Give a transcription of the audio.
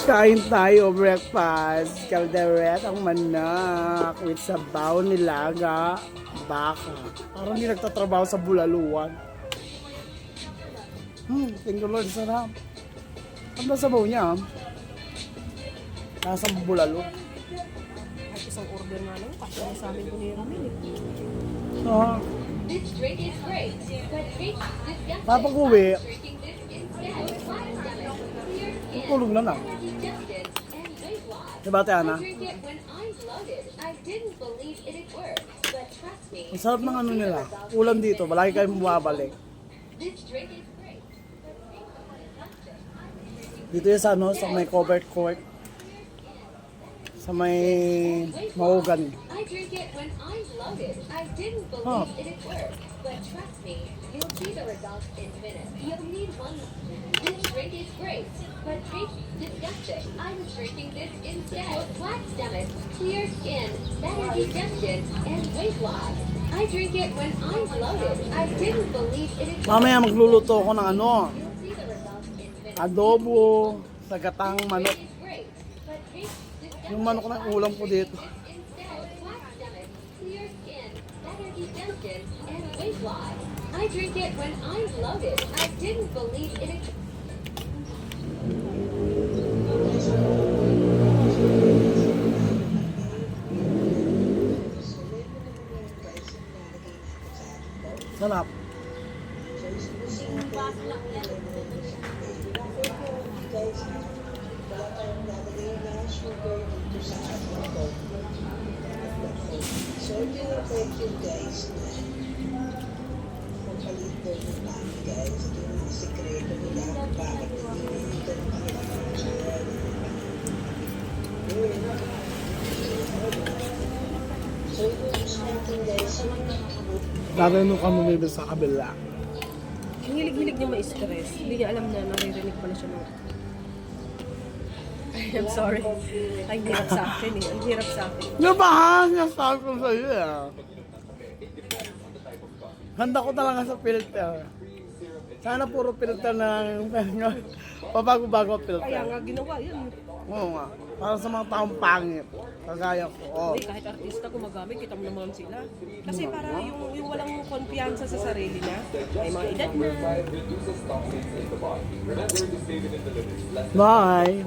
Kain tayo breakfast. Calderette ang manak with sabaw nilaga baka. Parang hindi nagtatrabaho sa bulaluan. Thank you Lord, sarap. Ang ba sabaw niya? Nasa bulalo. At isang order nga lang, kasi sa amin ko ni Ramil eh. This drink is great, but drink disgusting. Papakuwi, Drinking this instead, flat stomach, clear skin, tulog na lang. digestion, and weight loss. Diba, Ate Ana? I drink it when I'm bloated. I didn't believe it'd work, but trust me. Ang sarap ng ano nila. Ulam dito, malaki kayong bumabalik. This drink is great. Dito yung sa ano, sa may covered court. Sa may mahogany. I drink it when I'm bloated. I didn't believe Huh. it'd work, but trust me, you'll see the results in minutes. You'll need one. This drink is great, but drink disgusting. I was drinking this instead. Flat stomach, clear skin, better digestion, and weight loss. I drink it when I'm bloated. I didn't believe it'd work. Mamaya magluluto ako ng ano, You'll see the results in minutes. adobo, sagatang manok. It's great, but drink disgusting. Yung manok na ulam ko dito. Instead, flat stomach, clear skin, better digestion, and weight loss. I drink it when I'm bloated. I didn't believe it. Sarap. So, hindi na affect you guys na magpalit daw ng namin guys. Ito yung mga sekreto nila kung bakit nililito ng kanilang suwan. So, yung gusto natin guys, yung Dati nung kami may sa kabila. Ang hilig-hilig niya ma-stress. Hindi niya alam na naririnig pala siya ng... I'm sorry. Ang hirap sa akin eh. Ang hirap sa akin. Nabahanga sa ko sa iyo eh. Handa ko talaga sa filter. Sana puro filter na pabago-bago filter. Kaya nga ginawa yun. Oo nga. Para sa mga taong pangit. Kagaya ko. Oh. Hindi, kahit artista gumagamit, kita mo naman sila. Kasi para yung walang konfiyansa sa sarili na, may mga edad na. Bye!